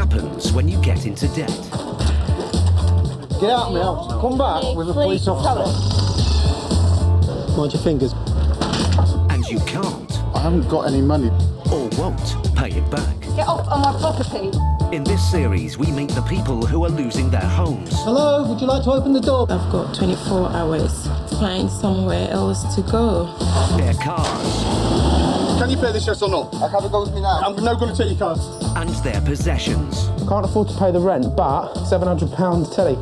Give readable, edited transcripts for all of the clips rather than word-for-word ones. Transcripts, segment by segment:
happens when you get into debt. Get out of my house. Come back with a police officer. Mind your fingers. And you can't. I haven't got any money. Or won't pay it back. Get off on my property. In this series, we meet the people who are losing their homes. Hello, would you like to open the door? I've got 24 hours to find somewhere else to go. Their cars. Can you pay this, yes or no? I can't go with me now. I'm not going to take your car. And their possessions. Can't afford to pay the rent, but £700 telly.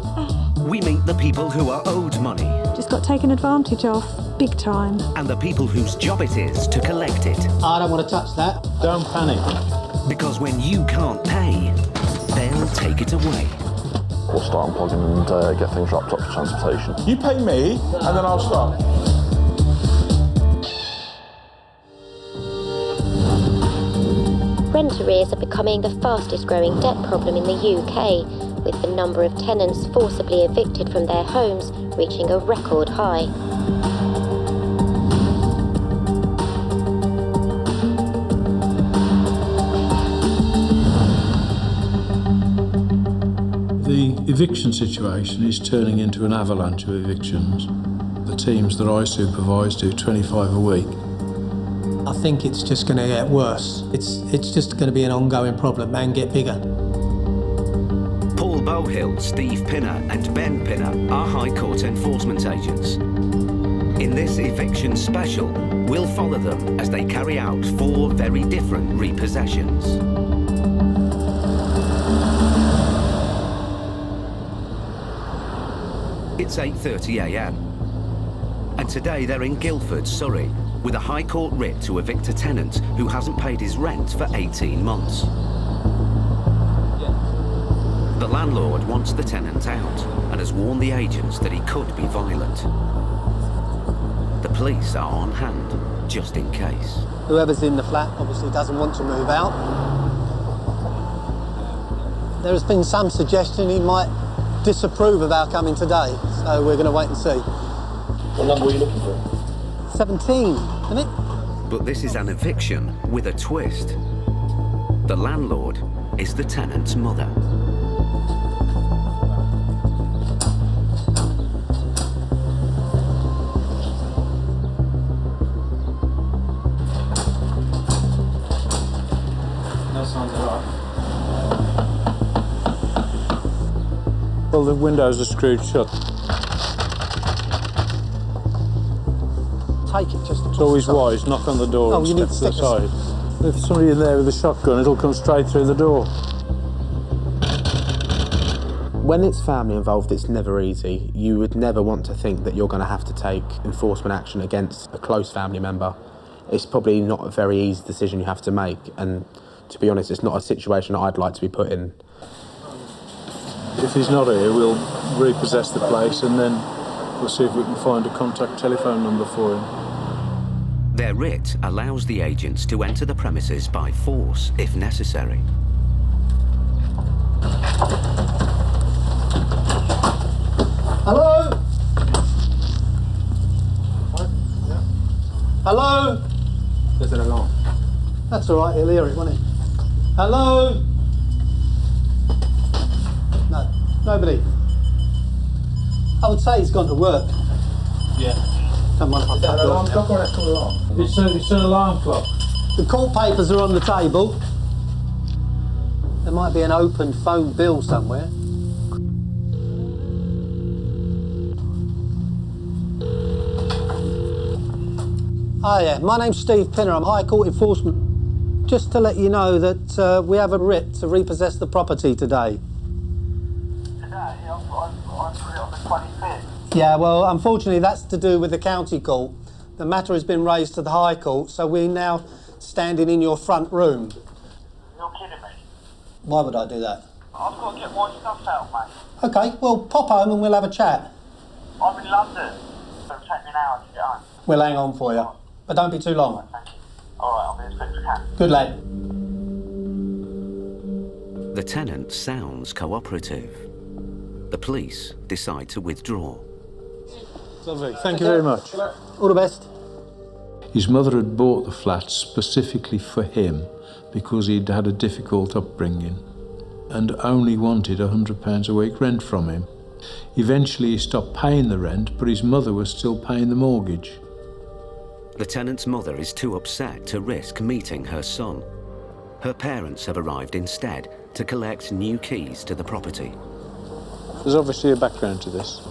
We meet the people who are owed money. Just got taken advantage of, big time. And the people whose job it is to collect it. I don't want to touch that. Don't panic. Because when you can't pay, they'll take it away. We'll start unplugging and get things wrapped up for transportation. You pay me, and then I'll start. Rent arrears are becoming the fastest growing debt problem in the UK, with the number of tenants forcibly evicted from their homes reaching a record high. The eviction situation is turning into an avalanche of evictions. The teams that I supervise do 25 a week. I think it's just going to get worse. It's just going to be an ongoing problem and get bigger. Paul Bowhill, Steve Pinner and Ben Pinner are High Court enforcement agents. In this eviction special, we'll follow them as they carry out 4 very different repossessions. It's 8:30 a.m. and today they're in Guildford, Surrey, with a High Court writ to evict a tenant who hasn't paid his rent for 18 months. The landlord wants the tenant out and has warned the agents that he could be violent. The police are on hand, just in case. Whoever's in the flat obviously doesn't want to move out. There has been some suggestion he might disapprove of our coming today, so we're going to wait and see. What number were you looking for? 17, isn't it? But this is an eviction with a twist. The landlord is the tenant's mother. That sounds alright. Well, the windows are screwed shut. Take it just. It's always wise, knock on the door and step to the side. If there's somebody in there with a shotgun, it'll come straight through the door. When it's family involved, it's never easy. You would never want to think that you're going to have to take enforcement action against a close family member. It's probably not a very easy decision you have to make, and to be honest, it's not a situation that I'd like to be put in. If he's not here, we'll repossess the place and then we'll see if we can find a contact telephone number for him. Their writ allows the agents to enter the premises by force if necessary. Hello? Hello? There's an alarm. That's all right, he'll hear it, won't he? Hello? No, nobody. I would say he's gone to work. Yeah. Come on, I'll An alarm clock or an actual alarm? It's an alarm clock. The court papers are on the table. There might be an open phone bill somewhere. Oh yeah, my name's Steve Pinner, I'm High Court Enforcement. Just to let you know that we have a writ to repossess the property today. Today? I put it on the 25th. Yeah, well, unfortunately that's to do with the county court. The matter has been raised to the High Court, so we're now standing in your front room. You're kidding me. Why would I do that? I've got to get my stuff out, mate. Okay, well, pop home and we'll have a chat. I'm in London. It'll take me an hour to get home. We'll hang on for you. But don't be too long. Thank you. All right, I'll be as quick as I can. Good lad. The tenant sounds cooperative. The police decide to withdraw. Lovely, thank you very much. All the best. His mother had bought the flat specifically for him because he'd had a difficult upbringing. and only wanted £100 a week rent from him. Eventually he stopped paying the rent, but his mother was still paying the mortgage. The tenant's mother is too upset to risk meeting her son. Her parents have arrived instead to collect new keys to the property. There's obviously a background to this.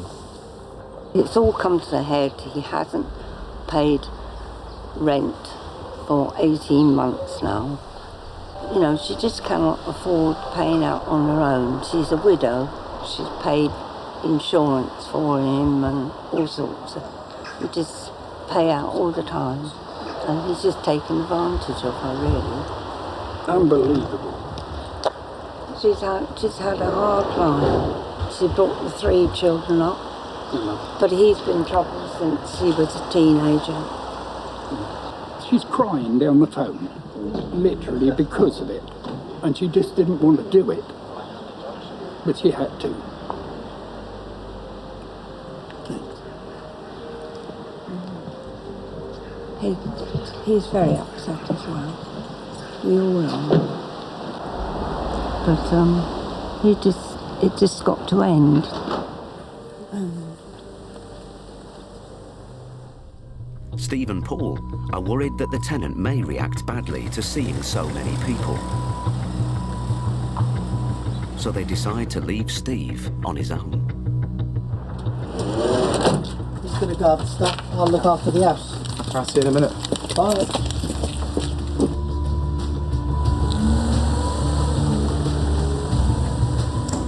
It's all come to a head. He hasn't paid rent for 18 months now. You know, she just cannot afford paying out on her own. She's a widow. She's paid insurance for him and all sorts. We just pay out all the time. And he's just taken advantage of her, really. Unbelievable. She's had a hard life. She brought the 3 children up. But he's been in trouble since he was a teenager. She's crying down the phone, literally because of it. And she just didn't want to do it. But she had to. He's very upset as well. We all are. But it just got to end. Steve and Paul are worried that the tenant may react badly to seeing so many people. So they decide to leave Steve on his own. He's going to go after stuff. I'll look after the house. I'll see you in a minute. Bye.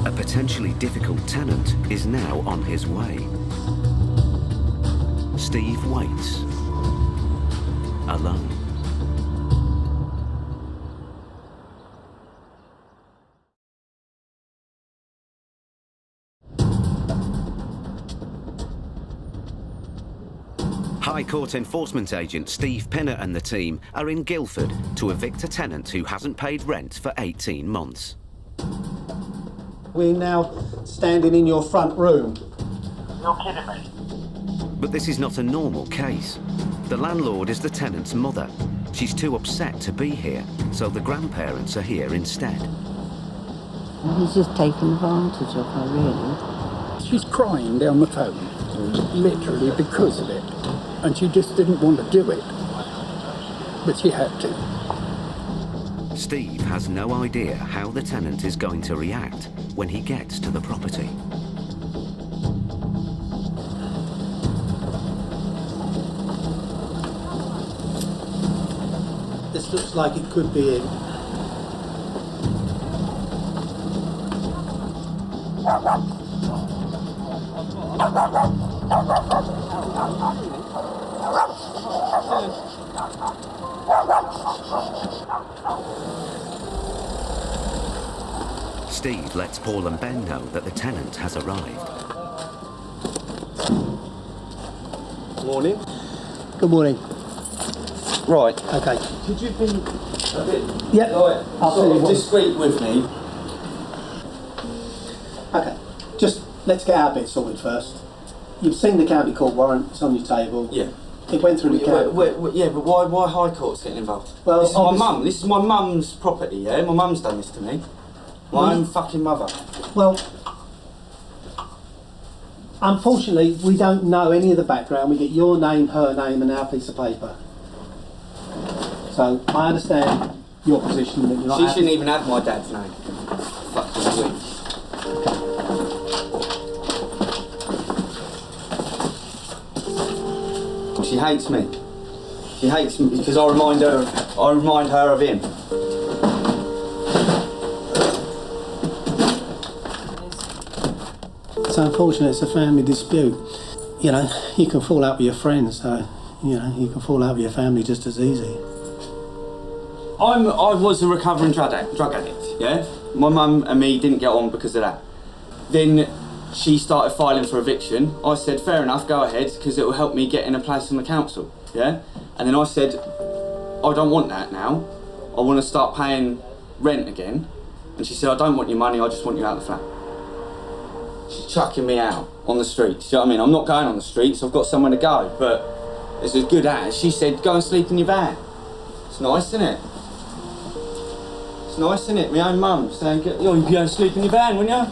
A potentially difficult tenant is now on his way. Steve waits, alone. High Court enforcement agent Steve Pinner and the team are in Guildford to evict a tenant who hasn't paid rent for 18 months. We're now standing in your front room. You're kidding me. But this is not a normal case. The landlord is the tenant's mother. She's too upset to be here, so the grandparents are here instead. He's just taken advantage of her, really. She's crying down the phone, literally because of it. And she just didn't want to do it. But she had to. Steve has no idea how the tenant is going to react when he gets to the property. This looks like it could be in. Steve lets Paul and Ben know that the tenant has arrived. Morning. Good morning. Right. Okay. Could you be a bit Yep. I'll sort tell you of what. discreet with me? Okay. Just let's get our bit sorted first. You've seen the county court warrant. It's on your table. Yeah. It went through the county. Yeah, but why High Court's getting involved? Well, this is my mum. This is my mum's property. Yeah, my mum's done this to me. My own fucking mother. Well, unfortunately, we don't know any of the background. We get your name, her name, and our piece of paper. So I understand your position that you're not. She shouldn't even have my dad's name. Fucking weak. She hates me. She hates me because I remind her of him. It's unfortunate. It's a family dispute. You know, you can fall out with your friends, so you know you can fall out with your family just as easy. I was a recovering drug addict, yeah? My mum and me didn't get on because of that. Then she started filing for eviction. I said, fair enough, go ahead, because it will help me get in a place in the council, yeah? And then I said, I don't want that now. I want to start paying rent again. And she said, I don't want your money, I just want you out of the flat. She's chucking me out on the streets, you know what I mean? I'm not going on the streets, I've got somewhere to go, but it's as good as. She said, go and sleep in your van. It's nice, isn't it? It's nice, isn't it? My own mum saying, you'd go and sleep in your van, wouldn't you?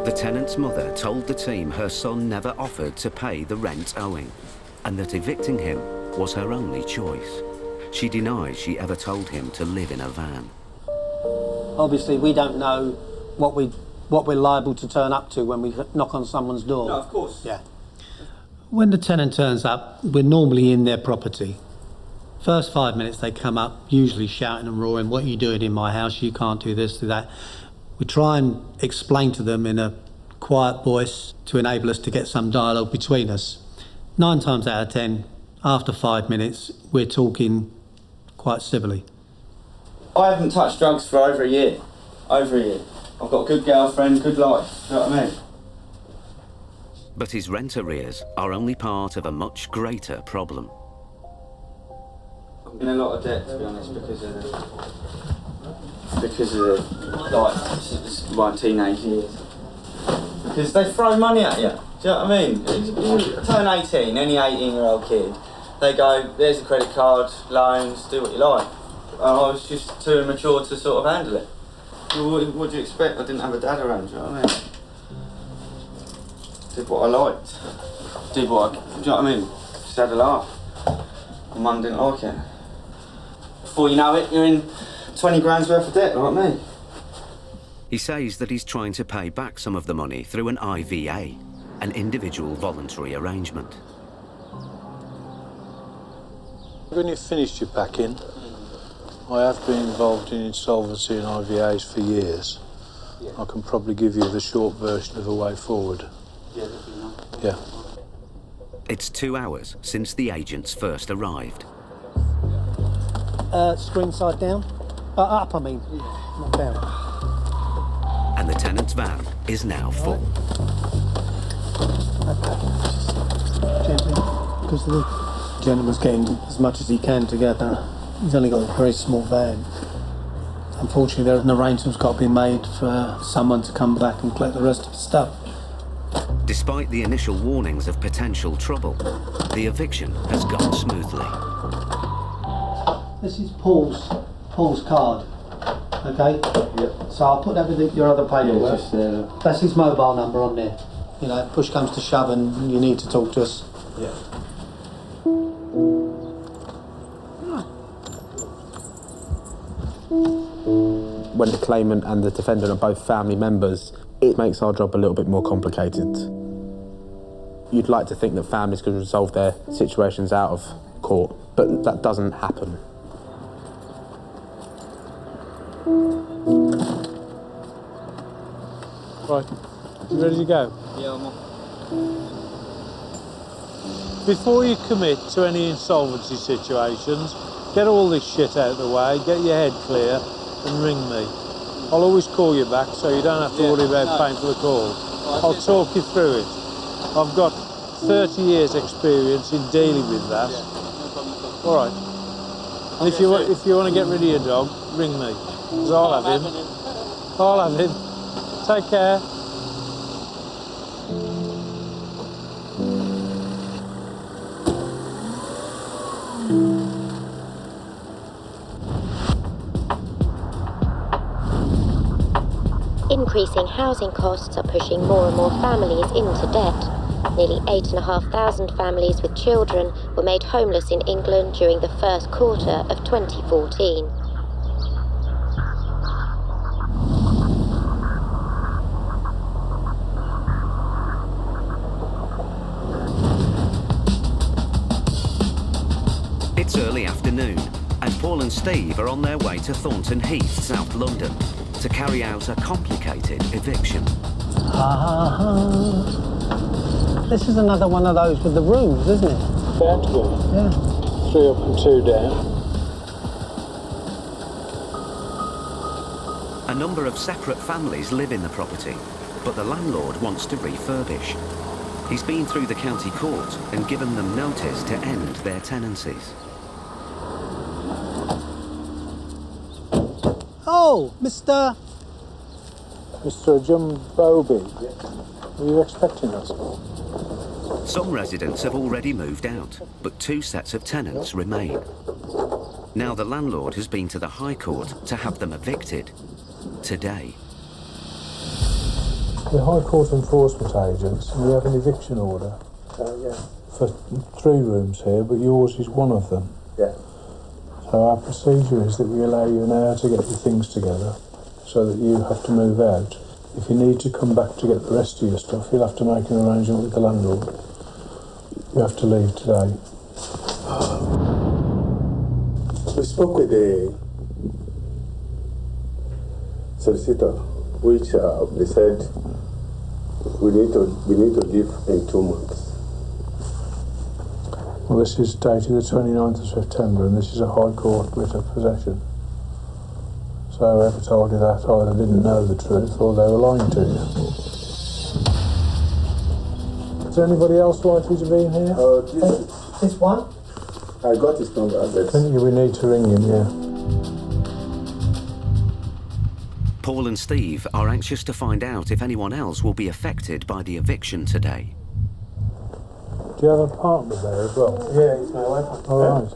The tenant's mother told the team her son never offered to pay the rent owing, and that evicting him was her only choice. She denies she ever told him to live in a van. Obviously, we don't know what we're liable to turn up to when we knock on someone's door. No, of course. Yeah. When the tenant turns up, we're normally in their property. First 5 minutes they come up, usually shouting and roaring, "What are you doing in my house? You can't do this, do that." We try and explain to them in a quiet voice to enable us to get some dialogue between us. 9 times out of 10, after 5 minutes, we're talking quite civilly. I haven't touched drugs for over a year. Over a year. I've got a good girlfriend, good life. You know what I mean? But his rent arrears are only part of a much greater problem. I'm in a lot of debt, to be honest, because of my teenage years. Because they throw money at you. Do you know what I mean? You turn 18, any 18-year-old kid, they go, there's a credit card, loans, do what you like. And I was just too immature to sort of handle it. Well, what do you expect? I didn't have a dad around, do you know what I mean? Did what I liked. Do you know what I mean? Just had a laugh. My mum didn't like it. Before you know it, you're in 20 grand's worth of debt, like me. He says that he's trying to pay back some of the money through an IVA, an individual voluntary arrangement. When you've finished your packing, I have been involved in insolvency and IVAs for years. I can probably give you the short version of a way forward. Yeah. It's 2 hours since the agents first arrived. Screen side down? Up, I mean. Not down. And the tenant's van is now full. Okay. Gently. Because the gentleman's getting as much as he can together. He's only got a very small van. Unfortunately, there's an arrangement's got to be made for someone to come back and collect the rest of the stuff. Despite the initial warnings of potential trouble, the eviction has gone smoothly. This is Paul's card. Okay? Yeah. So I'll put that with your other paperwork. Yeah, that's his mobile number on there. You know, if push comes to shove and you need to talk to us. Yeah. When the claimant and the defendant are both family members, it makes our job a little bit more complicated. You'd like to think that families could resolve their situations out of court, but that doesn't happen. Right, you ready to go? Yeah, I'm on. Before you commit to any insolvency situations, get all this shit out of the way, get your head clear, and ring me. I'll always call you back, so you don't have to worry about paying for the calls. I'll talk you through it. I've got 30 years' experience in dealing with that. All right. And if you want to get rid of your dog, ring me, because I'll have him. I'll have him. Take care. Increasing housing costs are pushing more and more families into debt. Nearly 8,500 families with children were made homeless in England during the first quarter of 2014. It's early afternoon, and Paul and Steve are on their way to Thornton Heath, South London, to carry out a complicated eviction. This is another one of those with the rooms, isn't it? Bountiful. Yeah. 3 up and 2 down. A number of separate families live in the property, but the landlord wants to refurbish. He's been through the county court and given them notice to end their tenancies. Oh, Mr. John Bowby. Were you expecting us? Some residents have already moved out, but 2 sets of tenants remain. Now the landlord has been to the High Court to have them evicted today. The High Court enforcement agents, we have an eviction order for 3 rooms here, but yours is one of them. Yeah. So our procedure is that we allow you an hour to get your things together so that you have to move out. If you need to come back to get the rest of your stuff, you'll have to make an arrangement with the landlord. You have to leave today. We spoke with the solicitor, which they said we need to leave in 2 months. Well, this is dated the 29th of September, and this is a High Court writ of possession. So whoever told you that either didn't know the truth or they were lying to you. Is there anybody else likely to be in here? This one? I got his number. We need to ring him, yeah. Paul and Steve are anxious to find out if anyone else will be affected by the eviction today. Do you have a partner there as well? Yeah, he's my wife. All right.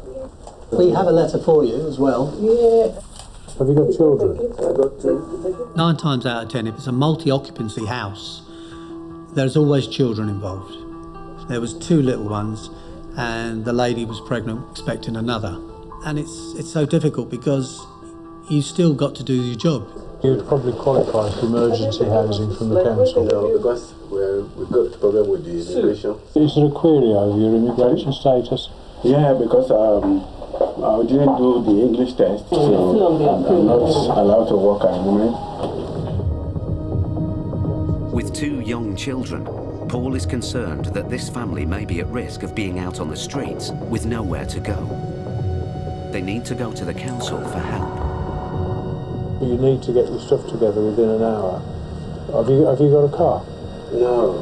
We have a letter for you as well. Yeah. Have you got children? I got 2. 9 times out of 10, if it's a multi-occupancy house, there's always children involved. There was 2 little ones, and the lady was pregnant, expecting another. And it's so difficult because you still got to do your job. You'd probably qualify for emergency housing from the council. No, because we've got a problem with the immigration. Is there a query over your immigration status? Yeah, because I didn't do the English test, so I'm not allowed to work at the moment. With 2 young children, Paul is concerned that this family may be at risk of being out on the streets with nowhere to go. They need to go to the council for help. You need to get your stuff together within an hour. Have you got a car? No.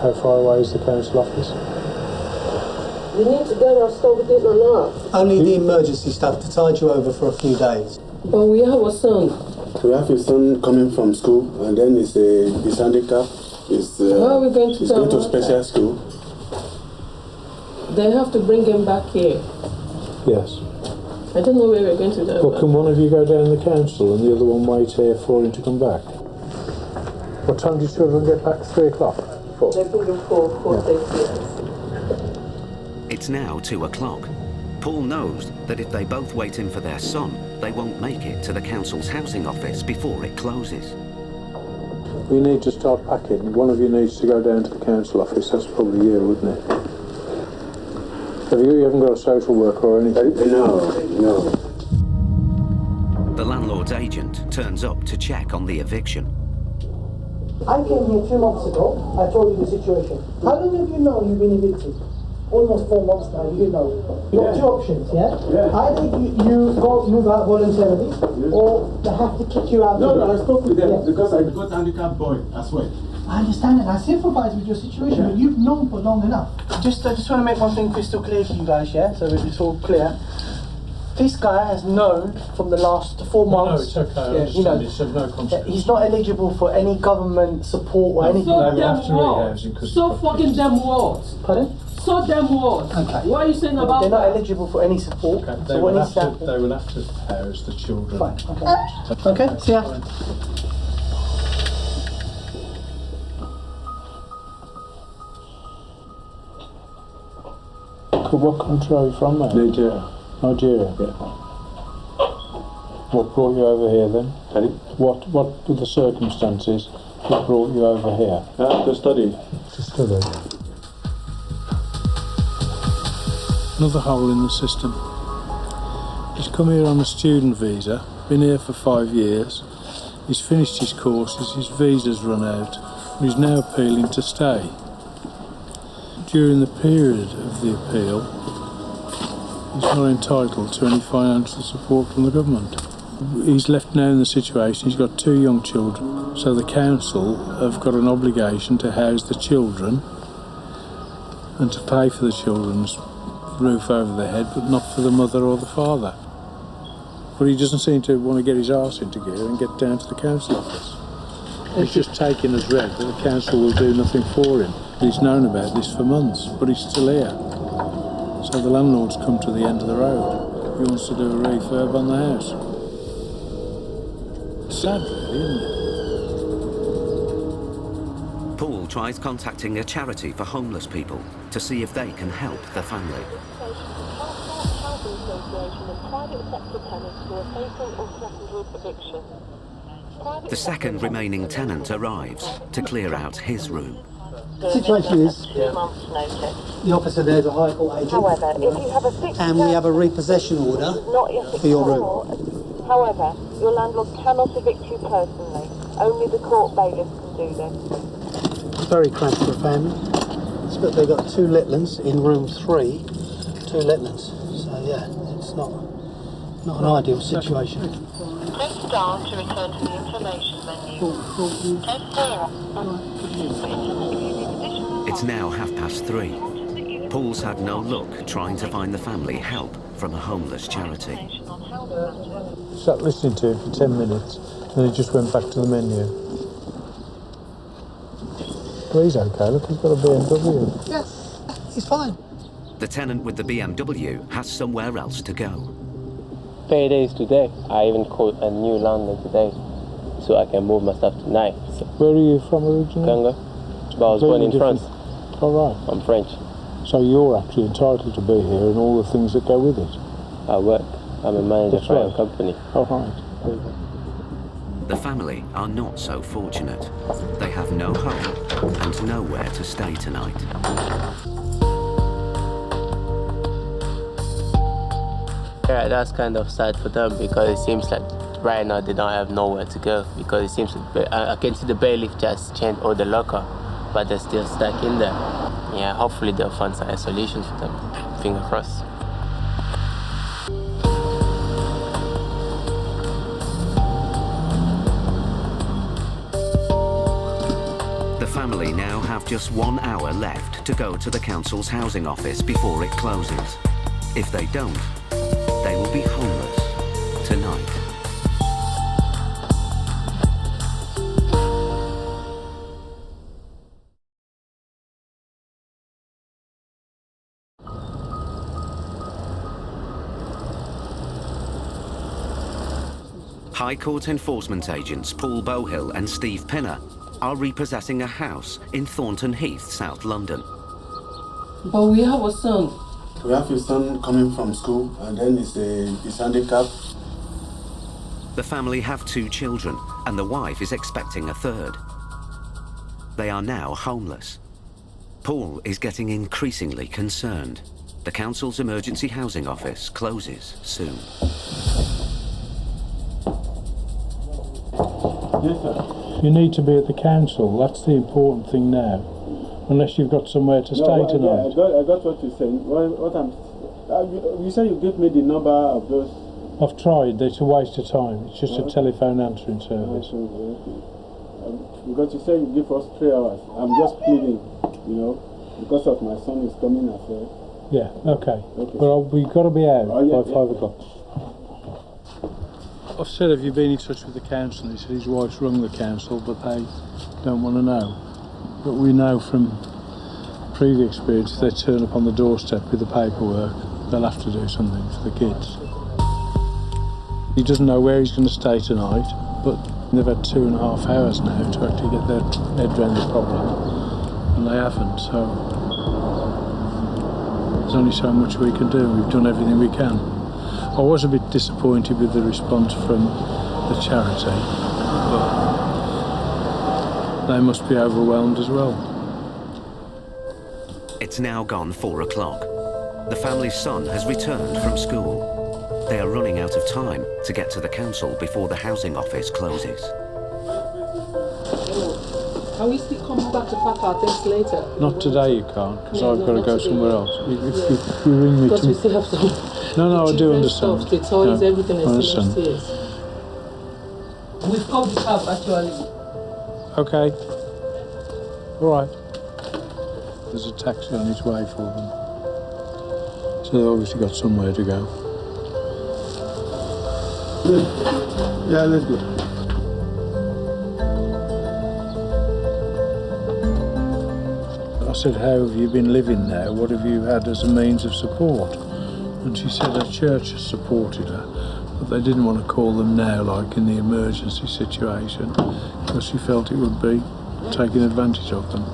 How far away is the council office? We need to get our stuff within an hour. Only the emergency stuff to tide you over for a few days. But we have a son. We have his son coming from school, and then his handicap is How are we going to going to special school. They have to bring him back here. Yes. I don't know where we're going to go. Well, can one of you go down the council and the other one wait here for him to come back? What time do your children get back? 3 o'clock? 4? They bring him 4:30. It's now 2 o'clock. Paul knows that if they both wait in for their son, they won't make it to the council's housing office before it closes. We need to start packing. One of you needs to go down to the council office. That's probably you, wouldn't it? You haven't got a social worker or anything? No. The landlord's agent turns up to check on the eviction. I came here 2 months ago. I told you the situation. How long have you known you've been evicted? Almost 4 months now, you know. You have 2 options, yeah? Either you go move out voluntarily, or they have to kick you out. No, I spoke with them because I got handicapped boy as well. I understand and I sympathise with your situation, but you've known for long enough. I just want to make one thing crystal clear for you guys, yeah? So it's all clear. This guy has known from the last 4 months. No, it's okay. He knows. It's of no consequence. He's not eligible for any government support or anything. No, we have to rehousing because. So fucking them what? Pardon? So them what? Okay. What are you saying about They're not that? eligible for any support. Okay. So They what will needs to happen? have to house the children. Fine. Okay. Okay. See ya. What country are you from, mate? Nigeria. Nigeria. Yeah. What brought you over here then? Sorry? What were the circumstances that brought you over here? To study. To study. Another hole in the system. He's come here on a student visa, been here for 5 years. He's finished his courses, his visa's run out, and he's now appealing to stay. During the period of the appeal, he's not entitled to any financial support from the government. He's left now in the situation, he's got 2 young children, so the council have got an obligation to house the children and to pay for the children's roof over their head, but not for the mother or the father. But he doesn't seem to want to get his arse into gear and get down to the council office. He's just taken as read that the council will do nothing for him. He's known about this for months, but he's still here. So the landlord's come to the end of the road. He wants to do a refurb on the house. Sad, really, isn't it? Paul tries contacting a charity for homeless people to see if they can help the family. The second remaining tenant arrives to clear out his room. The situation is, the officer there's a High Court agent, However, if you have a fixed and we have a repossession order not yet for your room. However, your landlord cannot evict you personally. Only the court bailiff can do this. It's very cramped for a family. But they've got 2 Litlands in room 3, 2 Litlands. So yeah, it's not an ideal situation. Press star to return to the information menu. It's now 3:30. Paul's had no luck trying to find the family help from a homeless charity. Sat listening to him for 10 minutes, and he just went back to the menu. Well, he's okay, look, he's got a BMW. Yes, he's fine. The tenant with the BMW has somewhere else to go. Payday is today. I even called a new landlord today, so I can move my stuff tonight. So, where are you from originally? Congo. But I was born in France. All right. I'm French. So you're actually entitled to be here and all the things that go with it? I work. I'm a manager for a company. Oh, right. The family are not so fortunate. They have no home and nowhere to stay tonight. Yeah, that's kind of sad for them because it seems like right now they don't have nowhere to go because it seems like I can see the bailiff just changed all the locker, but they're still stuck in there. Yeah, hopefully they'll find a solution for them. Finger crossed. The family now have just 1 hour left to go to the council's housing office before it closes. If they don't, they will be homeless tonight. High Court enforcement agents Paul Bohill and Steve Pinner are repossessing a house in Thornton Heath, South London. But we have a son. We have his son coming from school, and then he's handicapped. The family have 2 children, and the wife is expecting a 3rd. They are now homeless. Paul is getting increasingly concerned. The council's emergency housing office closes soon. Yes, sir. You need to be at the council, that's the important thing now. Unless you've got somewhere to stay tonight. I got what you're saying. You said you gave me the number of those. I've tried, it's a waste of time. It's just a telephone answering service. Because you said you give us 3 hours. I'm just pleading, because of my son is coming as well. Yeah, okay. Well, we've got to be out by 5 o'clock. I've said, have you been in touch with the council? He said his wife's rung the council, but they don't want to know. But we know from previous experience, if they turn up on the doorstep with the paperwork, they'll have to do something for the kids. He doesn't know where he's going to stay tonight, but they've had 2.5 hours now to actually get their head around the problem, and they haven't, so there's only so much we can do. We've done everything we can. I was a bit disappointed with the response from the charity, but they must be overwhelmed as well. It's now gone 4 o'clock. The family's son has returned from school. They are running out of time to get to the council before the housing office closes. Can we still come back to pack our things later? Not today you can't, because I've got to go somewhere else. If you ring me because we still have some... No, I do understand. Stuff, the toys, everything is still understand. upstairs. We've got the cab actually. Okay. All right. There's a taxi on its way for them. So they've obviously got somewhere to go. Yeah, let's go. I said, how have you been living now? What have you had as a means of support? And she said her church has supported her, but they didn't want to call them now, like in the emergency situation, because she felt it would be taking advantage of them.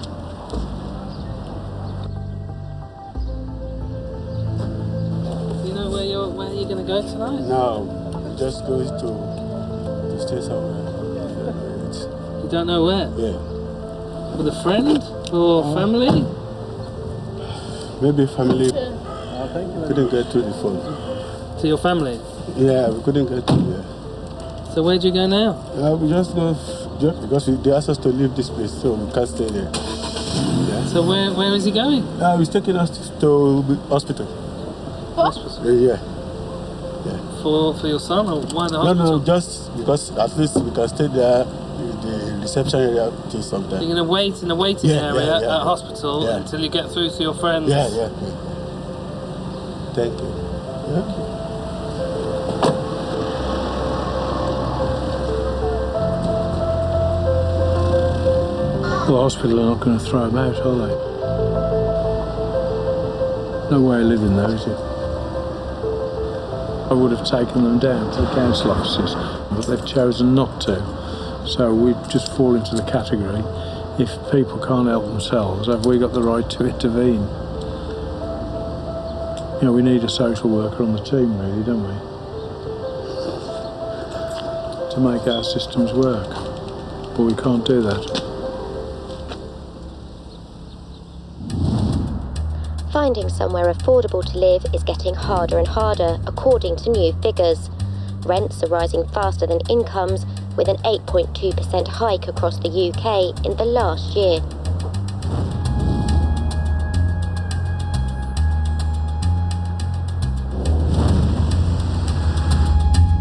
Do you know where you're going to go tonight? No, just going to stay somewhere. You don't know where? Yeah. With a friend or family? Maybe family. Couldn't get to the phone. To your family? Yeah, we couldn't get to there. So where'd you go now? We just go because they asked us to leave this place, so we can't stay there. Yeah. So where is he going? He's taking us to hospital. Hospital? Yeah. For your son, or why the hospital? No, just because at least we can stay there, the reception area till sometime. You're going to wait in the waiting area at hospital until you get through to your friends? Yeah. Thank you. Well, the hospital are not going to throw them out, are they? No way of living though, is it? I would have taken them down to the council offices, but they've chosen not to. So we just fall into the category, if people can't help themselves, have we got the right to intervene? You know, we need a social worker on the team, really, don't we? To make our systems work. But we can't do that. Finding somewhere affordable to live is getting harder and harder, according to new figures. Rents are rising faster than incomes, with an 8.2% hike across the UK in the last year.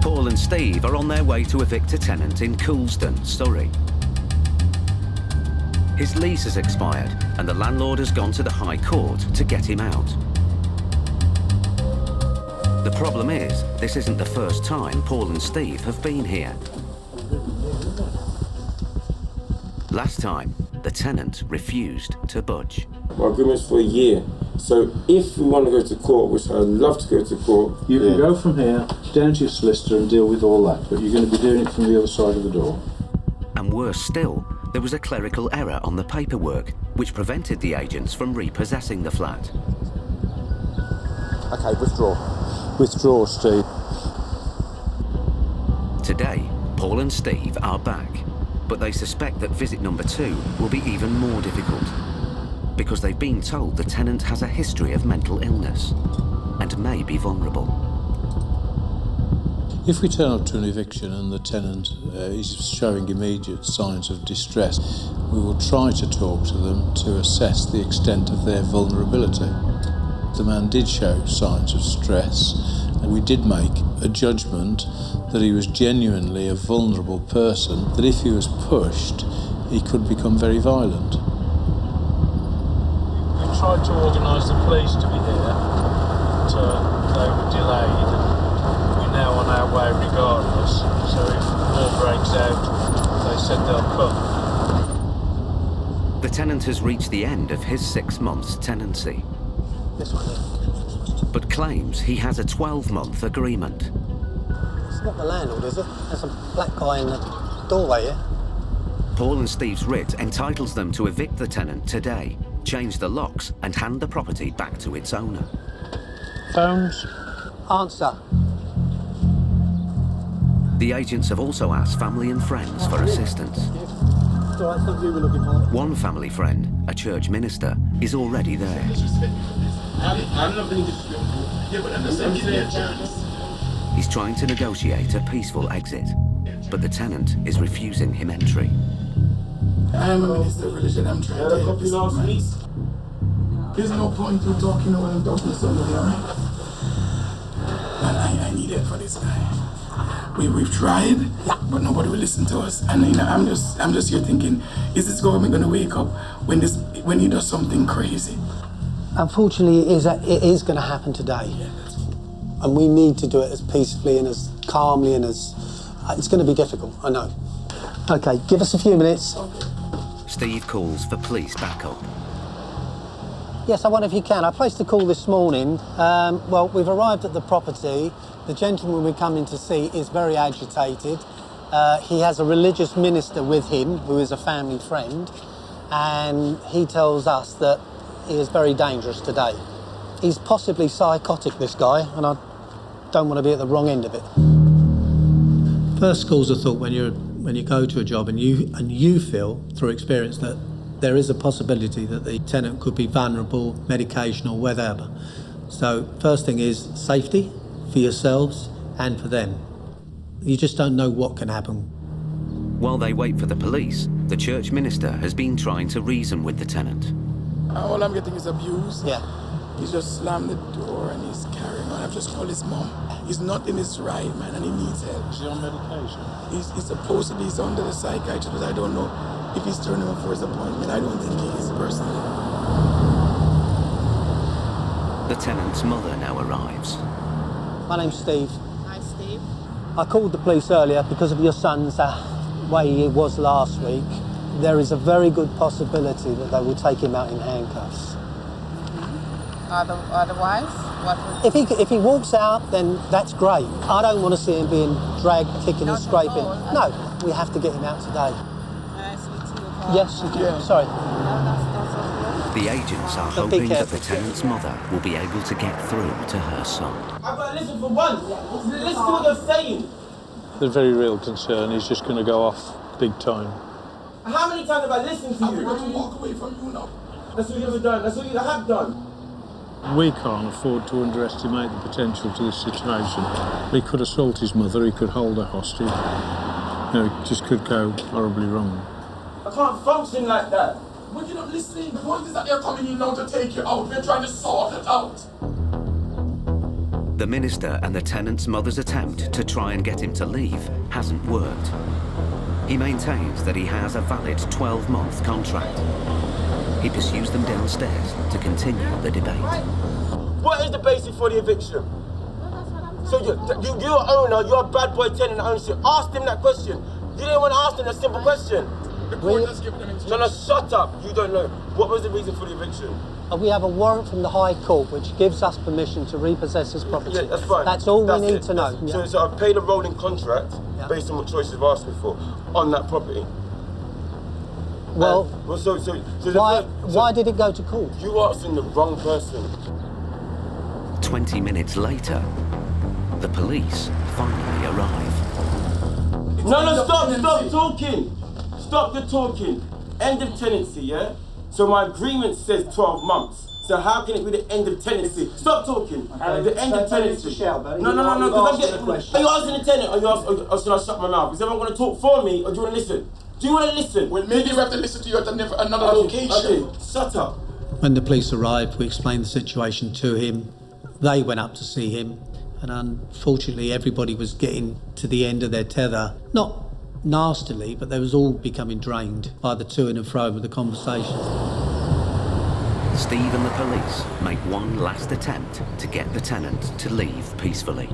Paul and Steve are on their way to evict a tenant in Coulsdon, Surrey. His lease has expired and the landlord has gone to the High Court to get him out. The problem is, this isn't the first time Paul and Steve have been here. Last time, the tenant refused to budge. My agreement's for a year, so if we want to go to court, which I'd love to go to court... You can go from here down to your solicitor and deal with all that, but you're going to be doing it from the other side of the door. And worse still, there was a clerical error on the paperwork, which prevented the agents from repossessing the flat. Okay, withdraw. Withdraw, Steve. Today, Paul and Steve are back, but they suspect that visit number 2 will be even more difficult, because they've been told the tenant has a history of mental illness and may be vulnerable. If we turn up to an eviction and the tenant is showing immediate signs of distress, we will try to talk to them to assess the extent of their vulnerability. The man did show signs of stress, and we did make a judgment that he was genuinely a vulnerable person, that if he was pushed, he could become very violent. We tried to organise the police to be here, but they were delayed. Now on our way regardless, so if war breaks out, they said they'll come. The tenant has reached the end of his 6 months tenancy, but claims he has a 12-month agreement. It's not the landlord, is it? There's a black guy in the doorway here. Paul and Steve's writ entitles them to evict the tenant today, change the locks and hand the property back to its owner. Phones? Answer. The agents have also asked family and friends for assistance. One family friend, a church minister, is already there. He's trying to negotiate a peaceful exit, but the tenant is refusing him entry. I'm a minister of religion. I'm trying to help this man. There's no point in talking when I'm talking to somebody, alright? I need it for this guy. We've tried, but nobody will listen to us. And I'm just here thinking, is this government going to wake up when he does something crazy? Unfortunately, it is going to happen today, and we need to do it as peacefully and as calmly and as. It's going to be difficult, I know. Okay, give us a few minutes. Steve calls for police backup. Yes, I wonder if you can. I placed a call this morning. Well, we've arrived at the property. The gentleman we're coming to see is very agitated. He has a religious minister with him who is a family friend, and he tells us that he is very dangerous today. He's possibly psychotic, this guy, and I don't want to be at the wrong end of it. First schools of thought when you go to a job and you feel through experience that there is a possibility that the tenant could be vulnerable, medication or whatever. So first thing is safety for yourselves and for them. You just don't know what can happen. While they wait for the police, the church minister has been trying to reason with the tenant. All I'm getting is abuse. Yeah. He's just slammed the door and he's carrying on. I've just called his mom. He's not in his right, man, and he needs help. Is he on medication? He's supposed to be under the psychiatrist, but I don't know if he's turning up for his appointment. I don't think he is, personally. The tenant's mother now arrives. My name's Steve. Hi, Steve. I called the police earlier because of your son's way he was last week. There is a very good possibility that they will take him out in handcuffs. Otherwise, what would... If he walks out, then that's great. I don't want to see him being dragged, kicking and scraping. No, we have to get him out today. Yes, you do. Yeah. Sorry. The agents are hoping that the tenant's mother will be able to get through to her son. I've got to listen for once. Listen to what you're saying. The very real concern is just going to go off big time. How many times have I listened to you? I'm going to walk away from you now. That's what you've ever done. That's what you have done. We can't afford to underestimate the potential to this situation. He could assault his mother, he could hold her hostage. It just could go horribly wrong. I can't function like that. But you're not listening. The point is that they're coming in now to take you out. We're trying to sort it out. The minister and the tenant's mother's attempt to try and get him to leave hasn't worked. He maintains that he has a valid 12-month contract. He pursues them downstairs to continue the debate. What is the basis for the eviction? So you're an owner, you're a bad boy tenant ownership. Ask him that question. You didn't want to ask him a simple question. The court has given them instructions. No, shut up. You don't know. What was the reason for the eviction? We have a warrant from the High Court which gives us permission to repossess his property. Yeah, that's fine. That's all we need to know. Yeah. So I've paid a rolling contract based on what choices you've asked me for on that property. Well, why did it go to court? You asking the wrong person. 20 minutes later, the police finally arrive. No, stop talking. Stop the talking. End of tenancy, yeah? So my agreement says 12 months. So how can it be the end of tenancy? Stop talking. The end of tenancy. No, because I'm getting... Are you asking the tenant or should I shut my mouth? Is everyone going to talk for me or do you want to listen? Do you want to listen? Well, maybe we have to listen to you at another location. Okay, shut up. When the police arrived, we explained the situation to him. They went up to see him, and unfortunately everybody was getting to the end of their tether. Not nastily, but they was all becoming drained by the to and fro of the conversation. Steve and the police make one last attempt to get the tenant to leave peacefully.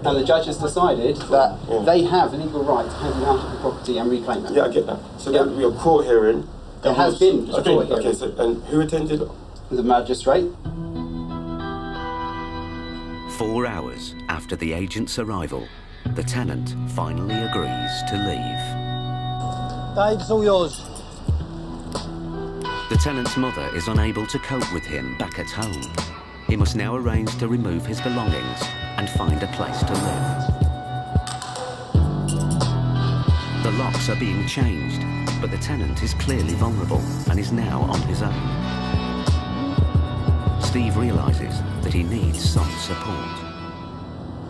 And the judge has decided that they have a legal right to have you out of the property and reclaim it. Yeah, I get that. So there will be a court hearing. There has been a court hearing. Okay, so, and who attended? The magistrate. 4 hours after the agent's arrival, the tenant finally agrees to leave. Dave, it's all yours. The tenant's mother is unable to cope with him back at home. He must now arrange to remove his belongings and find a place to live. The locks are being changed, but the tenant is clearly vulnerable and is now on his own. Steve realises that he needs some support.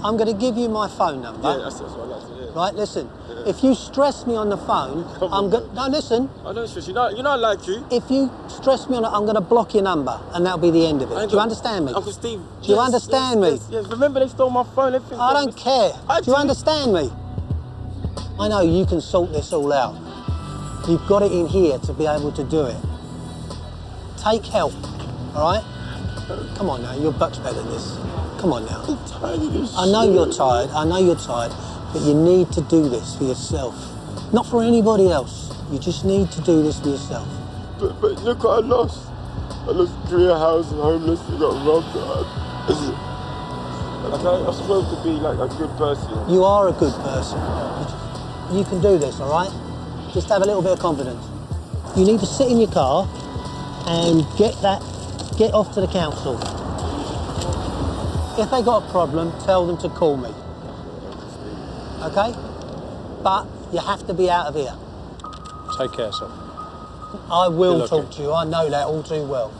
I'm going to give you my phone number. Yeah, that's what I'd like to hear. Right, listen. Yeah. If you stress me on the phone, I'm going... No, listen. I don't stress you. You know I like you. If you stress me on it, I'm going to block your number, and that'll be the end of it. Do you understand me? Uncle Steve. Do you understand me? Yes. Remember they stole my phone. I don't care. Do you understand me? I know you can sort this all out. You've got it in here to be able to do it. Take help, all right? Come on now, you're much better than this. Come on now. I'm tired of this I know you're tired, but you need to do this for yourself. Not for anybody else. You just need to do this for yourself. But look what I lost. I lost 3 houses, homeless, I got robbed. I'm supposed to be like a good person. You are a good person. You can do this, all right? Just have a little bit of confidence. You need to sit in your car and get off to the council. If they got a problem, tell them to call me. Okay? But you have to be out of here. Take care, sir. I will talk to you. I know that all too well.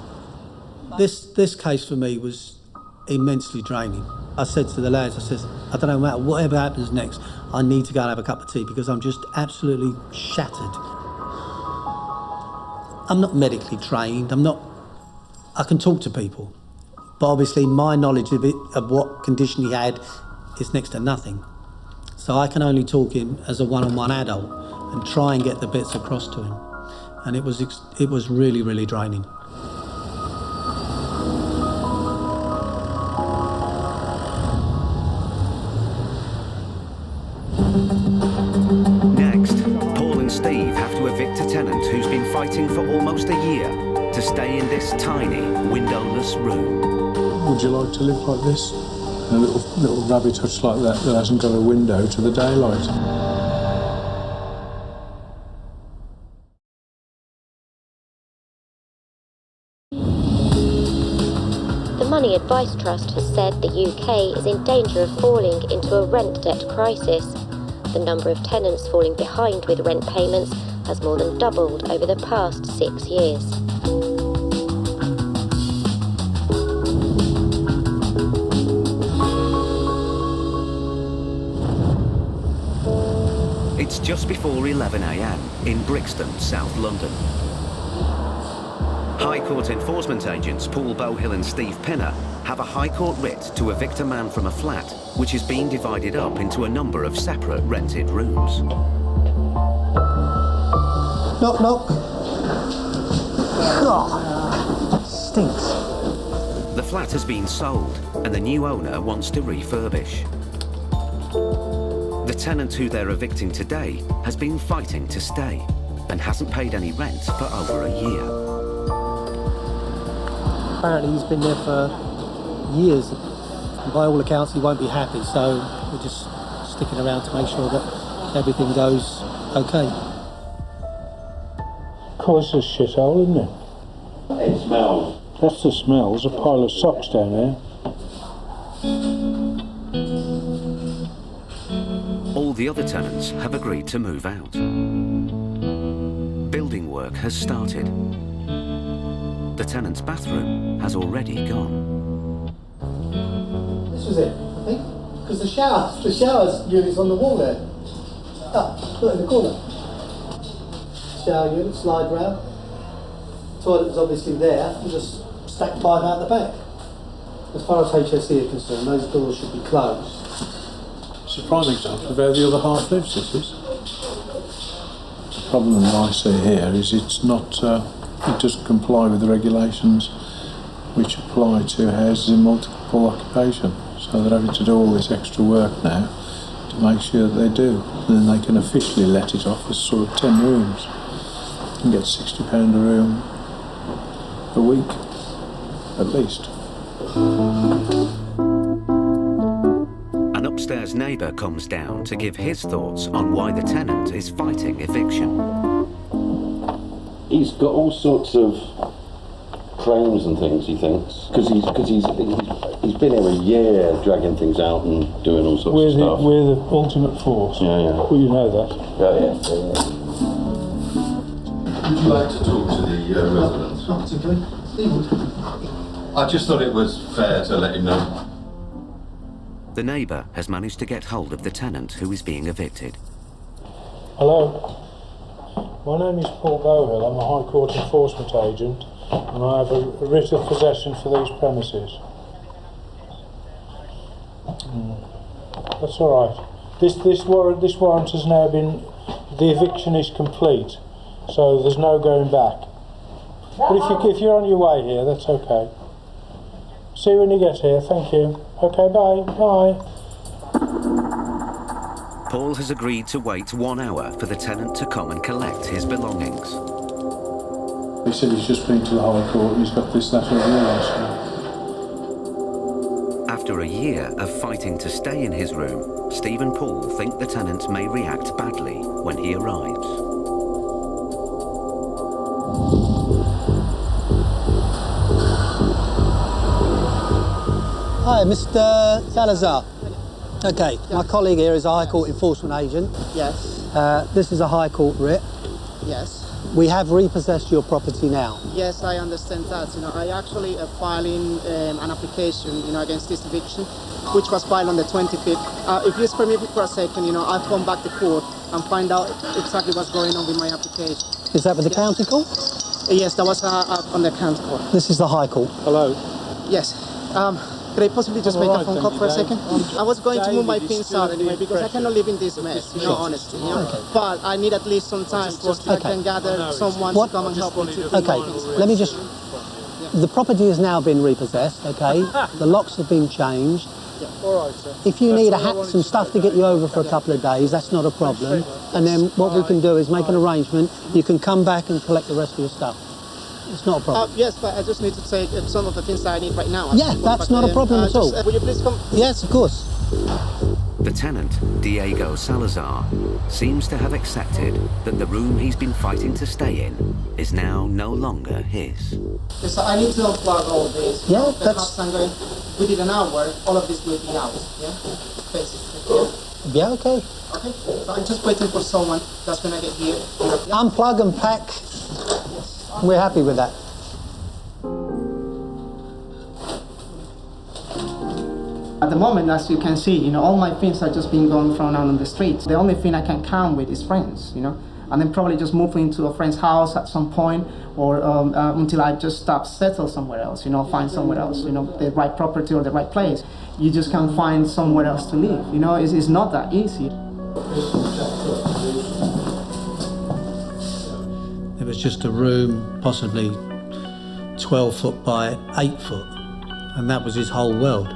This case for me was immensely draining. I said to the lads, I don't know, matter whatever happens next, I need to go and have a cup of tea because I'm just absolutely shattered. I'm not medically trained. I can talk to people, but obviously my knowledge of what condition he had is next to nothing. So I can only talk him as a one-on-one adult and try and get the bits across to him. And it was really, really draining. Next, Paul and Steve have to evict a tenant who's been fighting for almost a year to stay in this tiny, windowless room. Would you like to live like this? A little rabbit hutch like that hasn't got a window to the daylight. The Money Advice Trust has said the UK is in danger of falling into a rent debt crisis. The number of tenants falling behind with rent payments has more than doubled over the past 6 years. It's just before 11 a.m. in Brixton, South London. High Court enforcement agents Paul Bohill and Steve Pinner have a High Court writ to evict a man from a flat which is being divided up into a number of separate rented rooms. Knock, knock. Oh, stinks. The flat has been sold and the new owner wants to refurbish. The tenant who they're evicting today has been fighting to stay and hasn't paid any rent for over a year. Apparently he's been there for years, and by all accounts he won't be happy, so we're just sticking around to make sure that everything goes okay. Oh, it's a shithole, isn't it? It smells. That's the smell. There's a pile of socks down there. All the other tenants have agreed to move out. Building work has started. The tenant's bathroom has already gone. This was it, I think, because the shower unit's on the wall there. Oh, look in the corner. Shower unit, slide round. Toilet was obviously there, and just stacked pipe out the back. As far as HSE are concerned, those doors should be closed. It's a prime example of how the other half lives, this is. The problem that I see here is it's not, it doesn't comply with the regulations which apply to houses in multiple occupation. So they're having to do all this extra work now to make sure that they do. And then they can officially let it off as sort of 10 rooms and get £60 a room a week, at least. An upstairs neighbour comes down to give his thoughts on why the tenant is fighting eviction. He's got all sorts of claims and things, he thinks, because he's been here a year dragging things out and doing all sorts of stuff. We're the ultimate force. Yeah, yeah. Well, you know that. Yeah. Would you like to talk to the residents? Not particularly. Steve would. I just thought it was fair to let him know. The neighbour has managed to get hold of the tenant who is being evicted. Hello. My name is Paul Bohill. I'm a High Court enforcement agent and I have a writ of possession for these premises. That's all right. This warrant has now been... The eviction is complete, so there's no going back. But if you're on your way here, that's okay. See you when you get here, thank you. Okay, bye. Bye. Paul has agreed to wait 1 hour for the tenant to come and collect his belongings. He said he's just been to the High Court and he's got this National Review license. After a year of fighting to stay in his room, Steve and Paul think the tenant may react badly when he arrives. Hi, Mr. Salazar. Okay, my colleague here is a High Court enforcement agent. Yes. This is a High Court writ. Yes. We have repossessed your property now. Yes, I understand that. I actually filing an application, against this eviction, which was filed on the 25th. If you just permit me for a second, I'll come back to court and find out exactly what's going on with my application. Is that with the county court? Yes, that was on the county court. This is the High Court. Hello. Yes. Could I possibly just make a phone call for a second? I was going to move my things out anyway because I cannot live in this mess, honestly. Okay. But I need at least some time just so I can gather someone to come and help me to Okay, let me just... The property has now been repossessed, okay? The locks have been changed. All right, sir. If you need some stuff to get you over for a couple of days, that's not a problem. And then what we can do is make an arrangement. You can come back and collect the rest of your stuff. It's not a problem. Yes, but I just need to take some of the things that I need right now. Yeah, that's not a problem at all. Will you please come? Yes, of course. The tenant, Diego Salazar, seems to have accepted that the room he's been fighting to stay in is now no longer his. Yes, I need to unplug all this. Yeah, the house I'm going, within an hour, all of this will be out. Yeah, basically. Yeah, okay. Okay, so I'm just waiting for someone that's gonna get here. Unplug and pack. We're happy with that. At the moment, as you can see, all my things are just being gone from out on the street. The only thing I can count with is friends, and then probably just move into a friend's house at some point, or until I just settle somewhere else, find somewhere else, the right property or the right place. You just can't find somewhere else to live, it's not that easy. It was just a room, possibly 12 foot by 8 foot, and that was his whole world.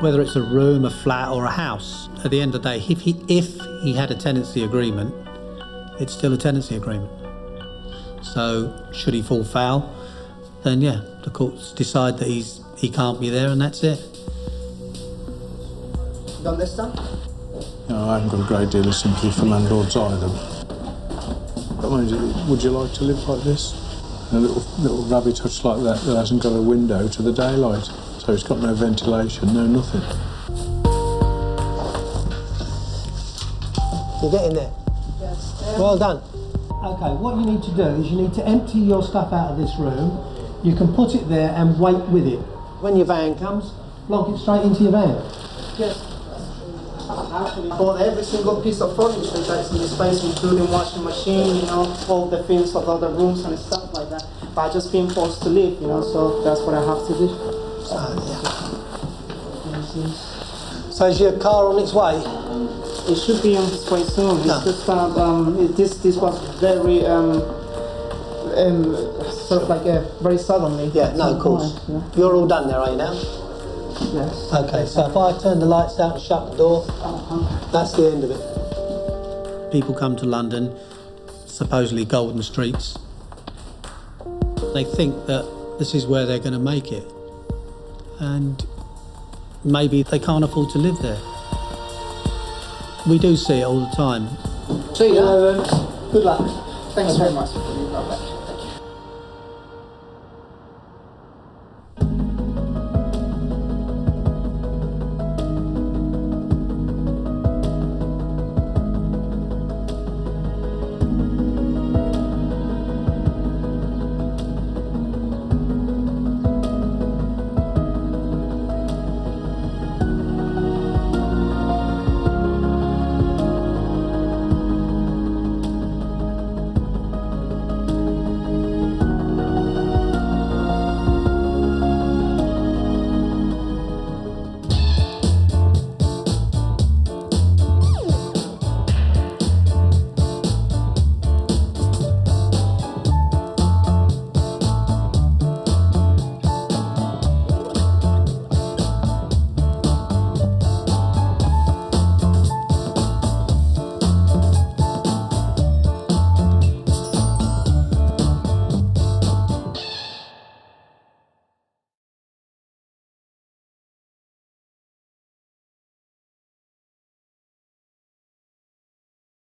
Whether it's a room, a flat or a house, at the end of the day, if he had a tenancy agreement, it's still a tenancy agreement. So should he fall foul, then yeah, the courts decide that he can't be there and that's it. You understand? No, I haven't got a great deal of sympathy for landlords either. I mean, would you like to live like this? A little rabbit hutch like that hasn't got a window to the daylight, so it's got no ventilation, no nothing. You get in there? Yes. Well done. Okay, what you need to do is you need to empty your stuff out of this room. You can put it there and wait with it. When your van comes, plonk it straight into your van. Yes. I actually bought every single piece of furniture that's in this space, including washing machine, all the things of other rooms and stuff like that. But I've just been forced to live, so that's what I have to do. So is your car on its way? It should be on its way soon. It's just this was very sort of like very suddenly. Yeah, no, of course. Yeah. You're all done there, are you now? Yes. Okay, so if I turn the lights out and shut the door, that's the end of it. People come to London, supposedly golden streets. They think that this is where they're going to make it. And maybe they can't afford to live there. We do see it all the time. See you. Good luck. Thanks very much. Bye-bye.